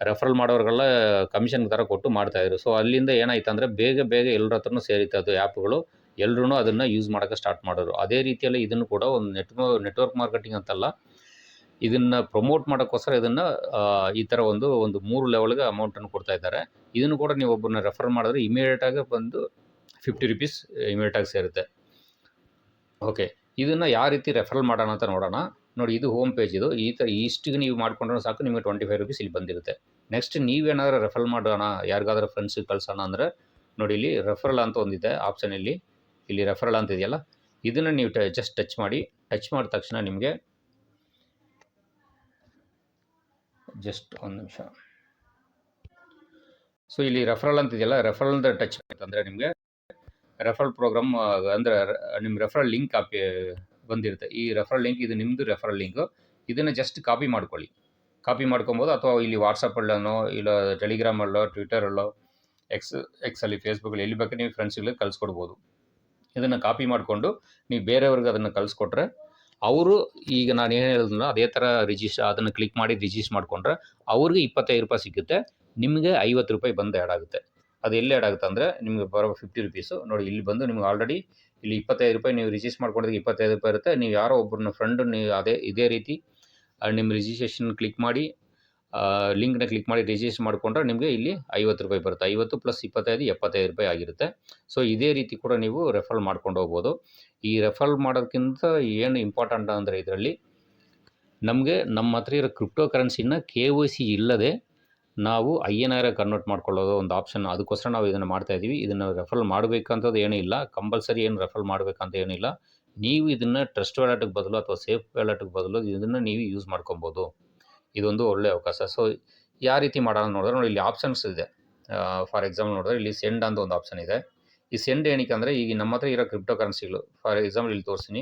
ರೆಫರಲ್ ಮಾಡೋರಿಗೆಲ್ಲ ಕಮಿಷನ್ ಥರ ಕೊಟ್ಟು ಮಾಡ್ತಾಯಿದ್ರು. ಸೊ ಅಲ್ಲಿಂದ ಏನಾಯ್ತು ಅಂದರೆ ಬೇಗ ಎಲ್ಲರ ಹತ್ರನೂ ಸೇರಿತ್ತು ಅದು ಆ್ಯಪ್ಗಳು, ಎಲ್ಲರೂ ಅದನ್ನು ಯೂಸ್ ಮಾಡೋಕ್ಕೆ ಸ್ಟಾರ್ಟ್ ಮಾಡೋರು. ಅದೇ ರೀತಿಯಲ್ಲಿ ಇದನ್ನು ಕೂಡ ಒಂದು ನೆಟ್ವರ್ಕ್ ಮಾರ್ಕೆಟಿಂಗ್ ಅಂತಲ್ಲ, ಇದನ್ನು ಪ್ರಮೋಟ್ ಮಾಡೋಕ್ಕೋಸ್ಕರ ಇದನ್ನು ಈ ಥರ ಒಂದು 3 ಲೆವೆಲ್ಗೆ ಅಮೌಂಟನ್ನು ಕೊಡ್ತಾ ಇದ್ದಾರೆ. ಇದನ್ನು ಕೂಡ ನೀವು ಒಬ್ಬರನ್ನ ರೆಫರ್ ಮಾಡಿದ್ರೆ ಇಮಿಡಿಯೇಟಾಗಿ ಬಂದು 50 ರೂಪೀಸ್ ಇಮಿಡಿಯೇಟಾಗಿ ಸೇರುತ್ತೆ. ಓಕೆ, ಇದನ್ನು ಯಾವ ರೀತಿ ರೆಫರಲ್ ಮಾಡೋಣ ಅಂತ ನೋಡೋಣ. ನೋಡಿ, ಇದು ಹೋಮ್ ಪೇಜ್. ಇದು ಈ ಥರ ಇಷ್ಟಿಗೆ ನೀವು ಮಾಡ್ಕೊಂಡ್ರೆ ಸಾಕು, ನಿಮಗೆ 25 ರೂಪೀಸ್ ಇಲ್ಲಿ ಬಂದಿರುತ್ತೆ. ನೆಕ್ಸ್ಟ್ ನೀವೇನಾದ್ರೂ ರೆಫರ್ ಮಾಡೋಣ, ಯಾರಿಗಾದ್ರೂ ಫ್ರೆಂಡ್ಸಿಗೆ ಕಳ್ಸೋಣ ಅಂದರೆ ನೋಡಿ, ಇಲ್ಲಿ ರೆಫರಲ್ ಅಂತ ಒಂದಿದೆ ಆಪ್ಷನ್. ಇಲ್ಲಿ ರೆಫರಲ್ ಅಂತ ಇದೆಯಲ್ಲ, ಇದನ್ನು ನೀವು ಜಸ್ಟ್ ಟಚ್ ಮಾಡಿದ ತಕ್ಷಣ ನಿಮಗೆ ಜಸ್ಟ್ ಒಂದು ನಿಮಿಷ. ಸೊ ಇಲ್ಲಿ ರೆಫರಲ್ ಅಂತ ಇದೆಯಲ್ಲ, ರೆಫರಲ್ದ ಟಚ್ ಅಂದರೆ ನಿಮಗೆ ರೆಫರಲ್ ಪ್ರೋಗ್ರಾಮ್ ಅಂದರೆ ನಿಮ್ಮ ರೆಫರಲ್ ಲಿಂಕ್ ಬಂದಿರುತ್ತೆ. ಈ ರೆಫರಲ್ ಲಿಂಕ್ ಇದು ನಿಮ್ಮದು ರೆಫರಲ್ ಲಿಂಕು. ಇದನ್ನು ಜಸ್ಟ್ ಕಾಪಿ ಮಾಡ್ಕೊಬೋದು, ಅಥವಾ ಇಲ್ಲಿ ವಾಟ್ಸಪ್ಪಲ್ಲೋ ಇಲ್ಲ ಟೆಲಿಗ್ರಾಮಲ್ಲೋ ಟ್ವಿಟರಲ್ಲೋ ಎಕ್ಸಲ್ಲಿ ಫೇಸ್ಬುಕ್ಕಲ್ಲಿ ಎಲ್ಲಿ ಬೇಕಾದ್ರೆ ನೀವು ಫ್ರೆಂಡ್ಸ್ಗಳಿಗೆ ಕಳಿಸ್ಕೊಡ್ಬೋದು. ಇದನ್ನು ಕಾಪಿ ಮಾಡಿಕೊಂಡು ನೀವು ಬೇರೆಯವ್ರಿಗೆ ಅದನ್ನು ಕಳಿಸ್ಕೊಟ್ರೆ ಅವರು ಈಗ ನಾನು ಏನು ಹೇಳಿದ್ನೋ ಅದೇ ಥರ ಅದನ್ನು ಕ್ಲಿಕ್ ಮಾಡಿ ರಿಜಿಸ್ಟರ್ ಮಾಡಿಕೊಂಡ್ರೆ ಅವ್ರಿಗೆ 25 ರೂಪಾಯಿ ಸಿಗುತ್ತೆ, ನಿಮಗೆ 50 ರೂಪಾಯಿ ಬಂದು ಆ್ಯಡ್ ಆಗುತ್ತೆ. ಅದು ಎಲ್ಲಿ ಆ್ಯಡ್ ಆಗುತ್ತೆ ಅಂದರೆ ನಿಮಗೆ ಬರೋ 50 ರೂಪೀಸು ನೋಡಿ ಇಲ್ಲಿ ಬಂದು ನಿಮ್ಗೆ ಆಲ್ರೆಡಿ ಇಲ್ಲಿ 25 ರೂಪಾಯಿ ನೀವು ರಿಜಿಸ್ಟರ್ ಮಾಡ್ಕೊಂಡಿದ್ದಕ್ಕೆ 25 ರೂಪಾಯಿ ಇರುತ್ತೆ. ನೀವು ಯಾರೋ ಒಬ್ಬರನ್ನ ಫ್ರೆಂಡ್ ನೀವು ಇದೇ ರೀತಿ ನಿಮ್ಮ ರಿಜಿಸ್ಟ್ರೇಷನ್ ಕ್ಲಿಕ್ ಮಾಡಿ ಲಿಂಕ್ನ ಕ್ಲಿಕ್ ಮಾಡಿ ರಿಜಿಸ್ಟರ್ ಮಾಡಿಕೊಂಡ್ರೆ ನಿಮಗೆ ಇಲ್ಲಿ 50 ರೂಪಾಯಿ ಬರುತ್ತೆ. 50 + 25 75 ರೂಪಾಯಿ ಆಗಿರುತ್ತೆ. ಸೊ ಇದೇ ರೀತಿ ಕೂಡ ನೀವು ರೆಫರ್ ಮಾಡ್ಕೊಂಡು ಹೋಗ್ಬೋದು. ಈ ರೆಫರ್ ಮಾಡೋದಕ್ಕಿಂತ ಏನು ಇಂಪಾರ್ಟೆಂಟ್ ಅಂದರೆ ಇದರಲ್ಲಿ ನಮಗೆ ನಮ್ಮ ಹತ್ರ ಇರೋ ಕ್ರಿಪ್ಟೋ ಕರೆನ್ಸಿನ KYC ಇಲ್ಲದೆ ನಾವು INR ಕನ್ವರ್ಟ್ ಮಾಡ್ಕೊಳ್ಳೋದು ಒಂದು ಆಪ್ಷನ್. ಅದಕ್ಕೋಸ್ಕರ ನಾವು ಇದನ್ನು ಮಾಡ್ತಾ ಇದ್ದೀವಿ. ಇದನ್ನು ರೆಫರ್ ಮಾಡಬೇಕಂತದ್ದು ಏನೂ ಇಲ್ಲ, ಕಂಪಲ್ಸರಿ ಏನು ರೆಫರ್ ಮಾಡಬೇಕಂತ ಏನಿಲ್ಲ. ನೀವು ಇದನ್ನು ಟ್ರಸ್ಟ್ ವ್ಯಾಲೆಟ್ಗೆ ಬದಲು ಅಥವಾ ಸೇಫ್ ವ್ಯಾಲೆಟ್ಗೆ ಬದಲು ಇದನ್ನು ನೀವು ಯೂಸ್ ಮಾಡ್ಕೊಬೋದು. ಇದೊಂದು ಒಳ್ಳೆಯ ಅವಕಾಶ. ಸೊ ಯಾವ ರೀತಿ ಮಾಡೋಣ ನೋಡಿದ್ರೆ ನೋಡಿ, ಇಲ್ಲಿ ಆಪ್ಷನ್ಸ್ ಇದೆ. ಫಾರ್ ಎಕ್ಸಾಂಪಲ್ ನೋಡಿದ್ರೆ ಇಲ್ಲಿ ಸೆಂಡ್ ಅಂತ ಒಂದು ಆಪ್ಷನ್ ಇದೆ. ಈ ಸೆಂಡ್ ಏನಕ್ಕೆ ಅಂದರೆ, ಈಗ ನಮ್ಮ ಹತ್ರ ಇರೋ ಕ್ರಿಪ್ಟೋ ಕರೆನ್ಸಿಗಳು, ಫಾರ್ ಎಕ್ಸಾಂಪಲ್ ಇಲ್ಲಿ ತೋರಿಸ್ತೀನಿ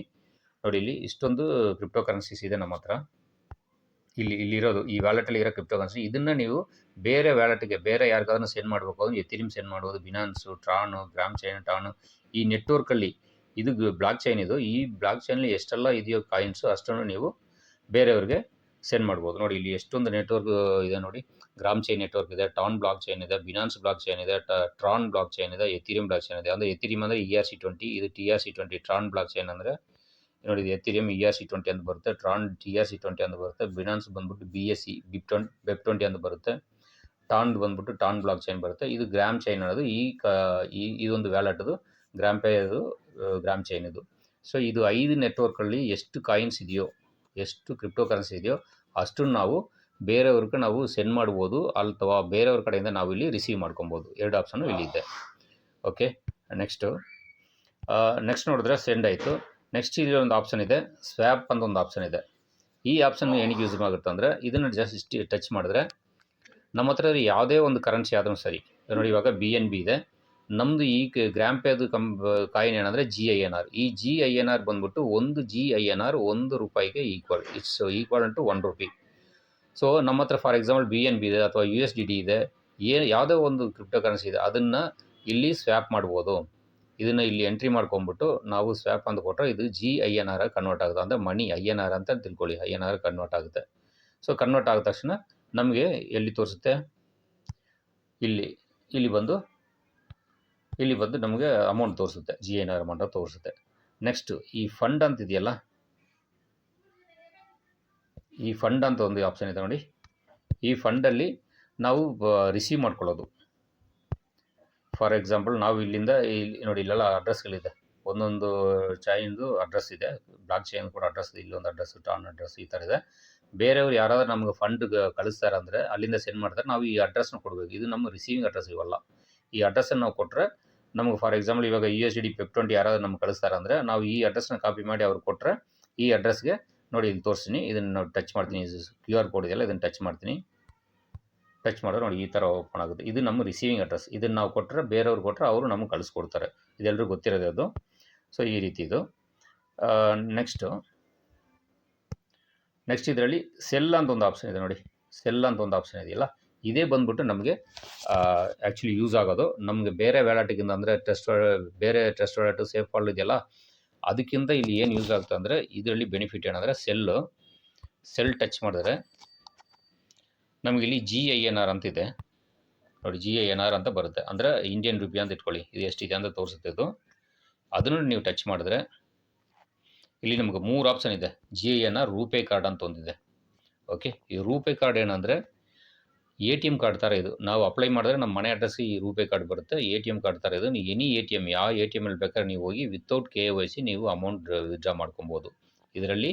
ನೋಡಿ, ಇಲ್ಲಿ ಇಷ್ಟೊಂದು ಕ್ರಿಪ್ಟೋ ಕರೆನ್ಸೀಸ್ ಇದೆ ನಮ್ಮ ಹತ್ರ. ಇಲ್ಲಿರೋದು ಈ ವ್ಯಾಲೆಟಲ್ಲಿ ಇರೋ ಕ್ರಿಪ್ಟೋ ಕರೆನ್ಸಿ, ಇದನ್ನು ನೀವು ಬೇರೆ ವ್ಯಾಲೆಟ್ಗೆ, ಬೇರೆ ಯಾರಿಗಾದ್ರೂ ಸೆಂಡ್ ಮಾಡಬೇಕು ಅಂದರೆ ಎಥೀರಿಯಂ ಸೆಂಡ್ ಮಾಡ್ಬೋದು, ಬಿನಾನ್ಸು, ಟ್ರಾನು, ಗ್ರಾಮ್ ಚೈನ್, ಟಾನು, ಈ ನೆಟ್ವರ್ಕಲ್ಲಿ ಇದು ಬ್ಲಾಕ್ ಚೈನ್ ಇದು. ಈ ಬ್ಲಾಕ್ ಚೈನಲ್ಲಿ ಎಷ್ಟೆಲ್ಲ ಇದೆಯೋ ಕಾಯಿನ್ಸು ಅಷ್ಟನ್ನು ನೀವು ಬೇರೆಯವ್ರಿಗೆ ಸೆಂಡ್ ಮಾಡ್ಬೋದು. ನೋಡಿ ಇಲ್ಲಿ ಎಷ್ಟೊಂದು ನೆಟ್ವರ್ಕ್ ಇದೆ ನೋಡಿ. ಗ್ರಾಮ್ ಚೈನ್ ನೆಟ್ವರ್ಕ್ ಇದೆ, ಟಾನ್ ಬ್ಲಾಕ್ ಚೈನ್ ಇದೆ, ಬಿನಾನ್ಸ್ ಬ್ಲಾಕ್ ಚೈನ್ ಇದೆ, ಟ್ರಾನ್ ಬ್ಲಾಕ್ ಚೈನ್ ಇದೆ, ಎಥೀರಿಯಂ ಬ್ಲಾಕ್ ಚೈನ್ ಇದೆ. ಅಂದರೆ ಎಥೀರಿಯಂ ಅಂದರೆ ERC20, ಇದು TRC20. ಟ್ರಾನ್ ಬ್ಲಾಕ್ ಚೈನ್ ಅಂದರೆ ನೋಡಿ, ಇದು ಎಥೀರಿಯಂ ERC20 ಅಂತ ಬರುತ್ತೆ, ಟ್ರಾನ್ TRC20 ಅಂತ ಬರುತ್ತೆ, ಬಿನಾನ್ಸ್ ಬಂದ್ಬಿಟ್ಟು BSC BEP20 ಅಂತ ಬರುತ್ತೆ, ಟಾನ್ ಬಂದ್ಬಿಟ್ಟು ಟಾನ್ ಬ್ಲಾಕ್ ಚೈನ್ ಬರುತ್ತೆ. ಇದು ಗ್ರಾಮ್ ಚೈನ್ ಅನ್ನೋದು ಇದೊಂದು ವ್ಯಾಲೆಟ್ದು ಗ್ರಾಮ್ ಪೇ ಅದು ಗ್ರಾಮ್ ಚೈನ್ ಇದು. ಸೊ ಇದು 5 ನೆಟ್ವರ್ಕಲ್ಲಿ ಎಷ್ಟು ಕಾಯಿನ್ಸ್ ಇದೆಯೋ, ಎಷ್ಟು ಕ್ರಿಪ್ಟೋ ಕರೆನ್ಸಿ ಇದೆಯೋ ಅಷ್ಟನ್ನು ನಾವು ಬೇರೆಯವ್ರಿಗೆ ನಾವು ಸೆಂಡ್ ಮಾಡ್ಬೋದು, ಅಥವಾ ಬೇರೆಯವ್ರ ಕಡೆಯಿಂದ ನಾವು ಇಲ್ಲಿ ರಿಸೀವ್ ಮಾಡ್ಕೊಬೋದು. 2 ಆಪ್ಷನ್ನು ಇಲ್ಲಿದೆ. ಓಕೆ, ನೆಕ್ಸ್ಟ್ ನೋಡಿದ್ರೆ ಸೆಂಡ್ ಆಯಿತು. ನೆಕ್ಸ್ಟ್ ಇಲ್ಲಿ ಒಂದು ಆಪ್ಷನ್ ಇದೆ, ಸ್ವ್ಯಾಪ್ ಅಂತ ಒಂದು ಆಪ್ಷನ್ ಇದೆ. ಈ ಆಪ್ಷನ್ ಏನಕ್ಕೆ ಯೂಸ್ ಆಗುತ್ತೆ ಅಂದರೆ, ಇದನ್ನು ಜಸ್ಟ್ ಟಚ್ ಮಾಡಿದ್ರೆ ನಮ್ಮ ಹತ್ರ ಯಾವುದೇ ಒಂದು ಕರೆನ್ಸಿ ಆದ್ರೂ ಸರಿ. ನೋಡಿ ಇವಾಗ BNB ಇದೆ, ನಮ್ಮದು ಈ ಗ್ರಾಮ್ ಪೇದು ಕಾಯಿನ್ ಏನಂದರೆ GINR. ಈ GINR ಬಂದ್ಬಿಟ್ಟು ಒಂದು GINR ₹1 it's equal to ₹1. So ನಮ್ಮ ಹತ್ರ ಫಾರ್ ಎಕ್ಸಾಂಪಲ್ BNB ಇದೆ ಅಥವಾ USDT ಇದೆ, ಯಾವುದೇ ಒಂದು ಕ್ರಿಪ್ಟೋ ಕರೆನ್ಸಿ ಇದೆ, ಅದನ್ನು ಇಲ್ಲಿ ಸ್ವ್ಯಾಪ್ ಮಾಡ್ಬೋದು. ಇದನ್ನು ಇಲ್ಲಿ ಎಂಟ್ರಿ ಮಾಡ್ಕೊಂಬಿಟ್ಟು ನಾವು ಸ್ವ್ಯಾಪ್ ಅಂತ ಕೊಟ್ಟರೆ ಇದು GINR ಕನ್ವರ್ಟ್ ಆಗುತ್ತೆ. ಅಂದರೆ ಮನಿ INR ಅಂತ ತಿಳ್ಕೊಳ್ಳಿ, INR ಕನ್ವರ್ಟ್ ಆಗುತ್ತೆ. ಸೊ ಕನ್ವರ್ಟ್ ಆದ ತಕ್ಷಣ ನಮಗೆ ಎಲ್ಲಿ ತೋರಿಸುತ್ತೆ, ಇಲ್ಲಿ ಬಂದು ನಮಗೆ ಅಮೌಂಟ್ ತೋರಿಸುತ್ತೆ, GINR ಅಮೌಂಟ್ ತೋರಿಸುತ್ತೆ. ನೆಕ್ಸ್ಟ್ ಈ ಫಂಡ್ ಅಂತ ಇದೆಯಲ್ಲ, ಈ ಫಂಡ್ ಅಂತ ಒಂದು ಆಪ್ಷನ್ ಇದೆ ನೋಡಿ. ಈ ಫಂಡಲ್ಲಿ ನಾವು ರಿಸೀವ್ ಮಾಡ್ಕೊಳ್ಳೋದು. ಫಾರ್ ಎಕ್ಸಾಂಪಲ್ ನಾವು ಇಲ್ಲಿಂದ ನೋಡಿ, ಇಲ್ಲೆಲ್ಲ ಅಡ್ರೆಸ್ಗಳಿದೆ, ಒಂದೊಂದು ಚೈನ್ದು ಅಡ್ರೆಸ್ ಇದೆ, ಬ್ಲಾಕ್ ಚೈನ್ ಕೂಡ ಅಡ್ರೆಸ್ ಇದೆ, ಇಲ್ಲೊಂದು ಅಡ್ರೆಸ್, ಟಾನ್ ಅಡ್ರೆಸ್, ಈ ಥರ ಇದೆ. ಬೇರೆಯವ್ರು ಯಾರಾದ್ರೂ ನಮ್ಗೆ ಫಂಡ್ ಕಳಿಸ್ತಾರೆ ಅಂದರೆ ಅಲ್ಲಿಂದ ಸೆಂಡ್ ಮಾಡ್ತಾರೆ, ನಾವು ಈ ಅಡ್ರೆಸ್ನ ಕೊಡಬೇಕು. ಇದು ನಮ್ಮ ರಿಸೀವಿಂಗ್ ಅಡ್ರೆಸ್ ಇವಲ್ಲ. ಈ ಅಡ್ರೆಸ್ಸನ್ನು ನಾವು ಕೊಟ್ಟರೆ ನಮಗೆ, ಫಾರ್ ಎಕ್ಸಾಂಪಲ್ ಇವಾಗ USDT BEP20 ಯಾರಾದರೂ ನಮ್ಗೆ ಕಳಿಸ್ತಾರೆ ಅಂದರೆ ನಾವು ಈ ಅಡ್ರೆಸ್ನ ಕಾಪಿ ಮಾಡಿ ಅವ್ರು ಕೊಟ್ಟರೆ, ಈ ಅಡ್ರೆಸ್ಗೆ ನೋಡಿ ಇಲ್ಲಿ ತೋರಿಸ್ತೀನಿ, ಇದನ್ನು ನಾವು ಟಚ್ ಮಾಡ್ತೀನಿ, QR ಕೋಡ್ ಇದೆಯಲ್ಲ ಇದನ್ನು ಟಚ್ ಮಾಡ್ತೀನಿ. ಟಚ್ ಮಾಡಿದ್ರೆ ನೋಡಿ ಈ ಥರ ಓಪನ್ ಆಗುತ್ತೆ. ಇದು ನಮ್ಮ ರಿಸೀವಿಂಗ್ ಅಡ್ರೆಸ್. ಇದನ್ನು ನಾವು ಕೊಟ್ಟರೆ, ಬೇರೆಯವ್ರು ಕೊಟ್ಟರೆ ಅವರು ನಮಗೆ ಕಳಿಸ್ಕೊಡ್ತಾರೆ. ಇದೆಲ್ಲರಿಗೂ ಗೊತ್ತಿರೋದು ಅದು. ಸೊ ಈ ರೀತಿ ಇದು. ನೆಕ್ಸ್ಟ್ ಇದರಲ್ಲಿ ಸೆಲ್ ಅಂತ ಒಂದು ಆಪ್ಷನ್ ಇದೆ ನೋಡಿ. ಸೆಲ್ ಅಂತ ಒಂದು ಆಪ್ಷನ್ ಇದೆಯಲ್ಲ, ಇದೇ ಬಂದ್ಬಿಟ್ಟು ನಮಗೆ ಆ್ಯಕ್ಚುಲಿ ಯೂಸ್ ಆಗೋದು. ನಮಗೆ ಬೇರೆ ವ್ಯಾಲೆಟ್ಗಿಂತ ಅಂದರೆ ಬೇರೆ ಟ್ರಸ್ಟ್ ವ್ಯಾಲೆಟು, ಸೇಫ್ ವಾಲೆಟ್ ಇದೆಯಲ್ಲ, ಅದಕ್ಕಿಂತ ಇಲ್ಲಿ ಏನು ಯೂಸ್ ಆಗುತ್ತೆ ಅಂದರೆ, ಇದರಲ್ಲಿ ಬೆನಿಫಿಟ್ ಏನಂದರೆ ಸೆಲ್ ಟಚ್ ಮಾಡಿದ್ರೆ ನಮಗೆ ಇಲ್ಲಿ GINR ಅಂತಿದೆ ನೋಡಿ, GINR ಅಂತ ಬರುತ್ತೆ. ಅಂದರೆ ಇಂಡಿಯನ್ ರುಪಿ ಅಂತ ಇಟ್ಕೊಳ್ಳಿ, ಇದು ಎಷ್ಟಿದೆ ಅಂತ ತೋರಿಸುತ್ತೆ ಇದು. ಅದನ್ನು ನೀವು ಟಚ್ ಮಾಡಿದ್ರೆ ಇಲ್ಲಿ ನಮಗೆ 3 ಆಪ್ಷನ್ ಇದೆ. GINR ರೂಪೇ ಕಾರ್ಡ್ ಅಂತ ಒಂದಿದೆ. ಓಕೆ, ಈ ರೂಪೇ ಕಾರ್ಡ್ ಏನಂದರೆ ATM ಕಾರ್ಡ್ ಥರ ಇದು. ನಾವು ಅಪ್ಲೈ ಮಾಡಿದ್ರೆ ನಮ್ಮ ಮನೆ ಅಡ್ರೆಸ್ಗೆ ಈ ರೂಪೇ ಕಾರ್ಡ್ ಬರುತ್ತೆ. ATM ಕಾರ್ಡ್ ಥರ ಇದು. ನೀವು ಎನಿ ATM, ಯಾವ ATMಲ್ಲಿ ಬೇಕಾದ್ರೆ ನೀವು ಹೋಗಿ ವಿತೌಟ್ KYC ನೀವು ಅಮೌಂಟ್ ವಿತ್ಡ್ರಾ ಮಾಡ್ಕೊಬೋದು. ಇದರಲ್ಲಿ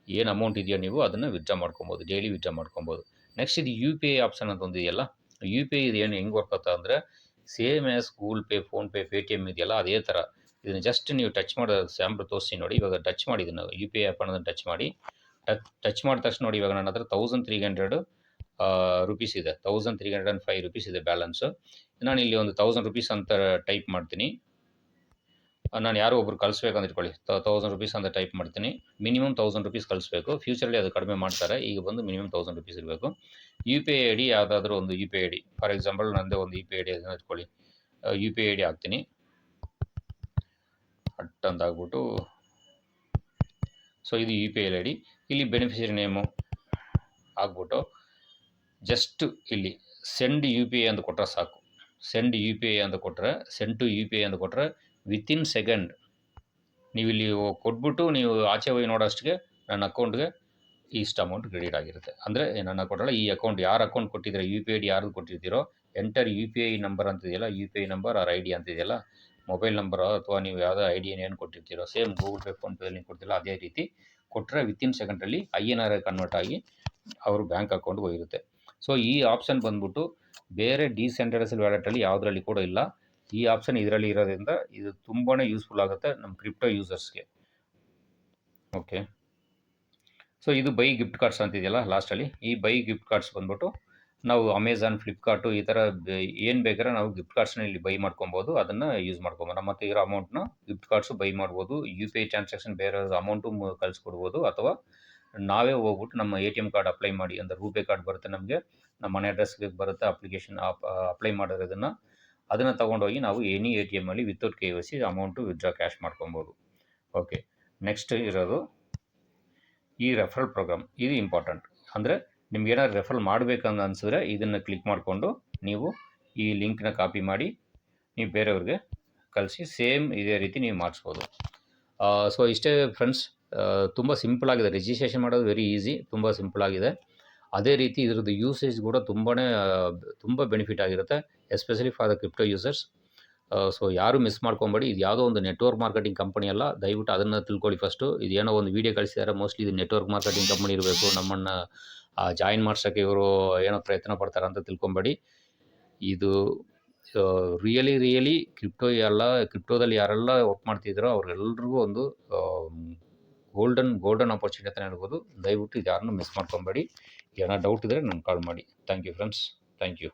ಏನು ಅಮೌಂಟ್ ಇದೆಯೋ ನೀವು ಅದನ್ನು ವಿತ್ಡ್ರಾ ಮಾಡ್ಕೊಬೋದು, ಡೈಲಿ ವಿತ್ಡ್ರಾ ಮಾಡ್ಕೊಬೋದು. ನೆಕ್ಸ್ಟ್ ಇದು UPI ಆಪ್ಷನ್ ಅಂತ ಒಂದು ಇದೆಯಲ್ಲ, UPI ಇದು ಏನು ಹೆಂಗೆ ವರ್ಕ್ ಆಗುತ್ತೆ ಅಂದರೆ, same as Google pay, PhonePe, Paytm ಇದೆಯಲ್ಲ, ಅದೇ ಥರ. ಇದನ್ನು ಜಸ್ಟ್ ನೀವು ಟಚ್ ಮಾಡೋದು ಸ್ಯಾಂಪಲ್ ತೋರಿಸಿ ನೋಡಿ. ಇವಾಗ ಟಚ್ ಮಾಡಿ, ಇದನ್ನು UPI ಆ್ಯಪ್ ಅನ್ನೋದನ್ನು ಟಚ್ ಮಾಡಿ. ಟಚ್ ಮಾಡಿದ ತಕ್ಷಣ ನೋಡಿ, ಇವಾಗ ನನ್ನ ಹತ್ರ 1300 ರೂಪೀಸ್ ಇದೆ, 1305 ರೂಪೀಸ್ ಇದೆ ಬ್ಯಾಲೆನ್ಸು. ನಾನು ಇಲ್ಲಿ ಒಂದು 1000 ರೂಪೀಸ್ ಅಂತ ಟೈಪ್ ಮಾಡ್ತೀನಿ. ನಾನು ಯಾರೋ ಒಬ್ರು ಕಳಿಸ್ಬೇಕಂತ ಇಟ್ಕೊಳ್ಳಿ, 1000 ರೂಪೀಸ್ ಅಂತ ಟೈಪ್ ಮಾಡ್ತೀನಿ. ಮಿನಿಮಮ್ 1000 ರೂಪೀಸ್ ಕಳಿಸ್ಬೇಕು. ಫ್ಯೂಚರಲ್ಲಿ ಅದು ಕಡಿಮೆ ಮಾಡ್ತಾರೆ, ಈಗ ಬಂದು ಮಿನಿಮಮ್ 1000 ರೂಪೀಸ್ ಇರಬೇಕು. UPI ID ಯಾವುದಾದ್ರೂ ಒಂದು UPI ID, ಫಾರ್ ಎಕ್ಸಾಂಪಲ್ ನನ್ನದೇ ಒಂದು UPI ID ಅದನ್ನು ಇಟ್ಕೊಳ್ಳಿ. UPI ID ಹಾಕ್ತೀನಿ, ಅಂತ ಆಗ್ಬಿಟ್ಟು. ಸೊ ಇದು UPI ID. ಇಲ್ಲಿ ಬೆನಿಫಿಷರಿ ನೇಮು ಆಗ್ಬಿಟ್ಟು ಜಸ್ಟ್ ಇಲ್ಲಿ ಸೆಂಡ್ UPI ಅಂತ ಕೊಟ್ಟರೆ ಸಾಕು. ಸೆಂಡ್ UPI ಅಂತ ಕೊಟ್ಟರೆ, ಸೆಂಡ್ ಟು UPI ಅಂತ ಕೊಟ್ಟರೆ ವಿತಿನ್ ಸೆಕೆಂಡ್ ನೀವು ಇಲ್ಲಿ ಕೊಟ್ಬಿಟ್ಟು ನೀವು ಆಚೆ ಹೋಗಿ ನೋಡೋಷ್ಟಿಗೆ ನನ್ನ ಅಕೌಂಟ್ಗೆ ಇಷ್ಟು ಅಮೌಂಟ್ ಕ್ರೆಡಿಟ್ ಆಗಿರುತ್ತೆ. ಅಂದರೆ ನನ್ನ ಅಕೌಂಟಲ್ಲ, ಈ ಅಕೌಂಟ್ ಯಾರು ಅಕೌಂಟ್ ಕೊಟ್ಟಿದ್ದೀರೋ, UPI ID ಯಾರು ಕೊಟ್ಟಿರ್ತೀರೋ, ಎಂಟರ್ UPI ನಂಬರ್ ಅಂತಿದೆಯಲ್ಲ, UPI ನಂಬರ್ ಆರ್ ID ಅಂತಿದೆಯಲ್ಲ, ಮೊಬೈಲ್ ನಂಬರ್ ಅಥವಾ ನೀವು ಯಾವುದೋ ID ಏನು ಕೊಟ್ಟಿರ್ತೀರೋ, ಸೇಮ್ ಗೂಗಲ್ ಪೇ, ಫೋನ್ಪೇದಲ್ಲಿ ನೀವು ಕೊಡ್ತಿಲ್ಲ ಅದೇ ರೀತಿ ಕೊಟ್ಟರೆ ವಿತಿನ್ ಸೆಕೆಂಡಲ್ಲಿ INR ಕನ್ವರ್ಟ್ ಆಗಿ ಅವರು ಬ್ಯಾಂಕ್ ಅಕೌಂಟ್ಗೆ ಹೋಗಿರುತ್ತೆ. ಸೊ ಈ ಆಪ್ಷನ್ ಬಂದ್ಬಿಟ್ಟು ಬೇರೆ ಡಿಸೆಂಟ್ರಲೈಸ್ಡ್ ವ್ಯಾಲೆಟಲ್ಲಿ ಯಾವುದರಲ್ಲಿ ಕೂಡ ಇಲ್ಲ. ಈ ಆಪ್ಷನ್ ಇದರಲ್ಲಿ ಇರೋದ್ರಿಂದ ಇದು ತುಂಬಾ ಯೂಸ್ಫುಲ್ ಆಗುತ್ತೆ ನಮ್ಮ ಕ್ರಿಪ್ಟೋ ಯೂಸರ್ಸ್ಗೆ. ಓಕೆ, ಸೊ ಇದು ಬೈ ಗಿಫ್ಟ್ ಕಾರ್ಡ್ಸ್ ಅಂತಿದೆಯಲ್ಲ ಲಾಸ್ಟಲ್ಲಿ, ಈ ಬೈ ಗಿಫ್ಟ್ ಕಾರ್ಡ್ಸ್ ಬಂದ್ಬಿಟ್ಟು ನಾವು ಅಮೆಝಾನ್, ಫ್ಲಿಪ್ಕಾರ್ಟು ಈ ಥರ ಏನು ಬೇಕಾದ್ರೆ ನಾವು ಗಿಫ್ಟ್ ಕಾರ್ಡ್ಸ್ನ ಇಲ್ಲಿ ಬೈ ಮಾಡ್ಕೊಬೋದು, ಅದನ್ನು ಯೂಸ್ ಮಾಡ್ಕೊಬೋದು. ನಮ್ಮ ಹತ್ರ ಇರೋ ಅಮೌಂಟ್ನ ಗಿಫ್ಟ್ ಕಾರ್ಡ್ಸು ಬೈ ಮಾಡ್ಬೋದು. ಯು ಪಿ ಐ ಟ್ರಾನ್ಸಾಕ್ಷನ್ ಬೇರೆ ಅಮೌಂಟು ಕಳಿಸ್ಕೊಡ್ಬೋದು, ಅಥವಾ ನಾವೇ ಹೋಗ್ಬಿಟ್ಟು ನಮ್ಮ ATM ಕಾರ್ಡ್ ಅಪ್ಲೈ ಮಾಡಿ, ಅಂದರೆ ರೂಪೇ ಕಾರ್ಡ್ ಬರುತ್ತೆ ನಮಗೆ, ನಮ್ಮ ಮನೆ ಅಡ್ರೆಸ್ಗೆ ಬರುತ್ತೆ, ಅಪ್ಲಿಕೇಶನ್ ಅಪ್ಲೈ ಮಾಡಿರೋದನ್ನು ಅದನ್ನು ತೊಗೊಂಡೋಗಿ ನಾವು ಎನಿ ATM ಅಲ್ಲಿ without KYC amount withdraw cash ಮಾಡ್ಕೊಬೋದು. ಓಕೆ, ನೆಕ್ಸ್ಟ್ ಇರೋದು ಈ ರೆಫರಲ್ ಪ್ರೋಗ್ರಾಮ್. ಇದು ಇಂಪಾರ್ಟೆಂಟ್. ಅಂದರೆ ನಿಮ್ಗೆ ಏನಾದ್ರು ರೆಫರ್ ಮಾಡಬೇಕಂತ ಅನಿಸಿದ್ರೆ ಇದನ್ನು ಕ್ಲಿಕ್ ಮಾಡಿಕೊಂಡು ನೀವು ಈ ಲಿಂಕ್ನ ಕಾಪಿ ಮಾಡಿ ನೀವು ಬೇರೆಯವ್ರಿಗೆ ಕಳಿಸಿ ಸೇಮ್ ಇದೇ ರೀತಿ ನೀವು ಮಾಡಿಸ್ಬೋದು. ಸೊ ಇಷ್ಟೇ ಫ್ರೆಂಡ್ಸ್, ತುಂಬ ಸಿಂಪಲ್ ಆಗಿದೆ. ರಿಜಿಸ್ಟ್ರೇಷನ್ ಮಾಡೋದು ವೆರಿ ಈಸಿ, ತುಂಬ ಸಿಂಪಲ್ ಆಗಿದೆ. ಅದೇ ರೀತಿ ಇದರದ್ದು ಯೂಸೇಜ್ ಕೂಡ ತುಂಬ ಬೆನಿಫಿಟ್ ಆಗಿರುತ್ತೆ, especially for the crypto users. So ಯಾರು ಮಿಸ್ ಮಾಡ್ಕೊಬೇಡಿ. ಇದು ಯಾವುದೋ ಒಂದು ನೆಟ್ವರ್ಕ್ ಮಾರ್ಕೆಟಿಂಗ್ ಕಂಪನಿ ಅಲ್ಲ, ದಯವಿಟ್ಟು ಅದನ್ನು ತಿಳ್ಕೊಳ್ಳಿ ಫಸ್ಟು. ಇದೇನೋ ಒಂದು ವೀಡಿಯೋ ಕಳಿಸಿದ್ದಾರೆ, ಮೋಸ್ಟ್ಲಿ ಇದು ನೆಟ್ವರ್ಕ್ ಮಾರ್ಕೆಟಿಂಗ್ ಕಂಪನಿ ಇರಬೇಕು, ನಮ್ಮನ್ನು ಜಾಯಿನ್ ಮಾಡ್ಸೋಕ್ಕೆ ಇವರು ಏನೋ ಪ್ರಯತ್ನ ಪಡ್ತಾರೆ ಅಂತ ತಿಳ್ಕೊಬೇಡಿ. ಇದು ರಿಯಲಿ ಕ್ರಿಪ್ಟೋದಲ್ಲಿ ಯಾರೆಲ್ಲ ವರ್ಕ್ ಮಾಡ್ತಿದ್ದಾರೋ ಅವ್ರಿಗೆಲ್ರಿಗೂ ಒಂದು ಗೋಲ್ಡನ್ ಆಪರ್ಚುನಿಟಿ ಅಂತಲೇ ಹೇಳ್ಬೋದು. ದಯವಿಟ್ಟು ಇದು ಯಾರನ್ನೂ ಮಿಸ್ ಮಾಡ್ಕೊಬೇಡಿ. ಏನಾದ್ರು ಡೌಟ್ ಇದ್ದರೆ ನಂಗೆ ಕಾಲ್ ಮಾಡಿ. Thank you friends, thank you.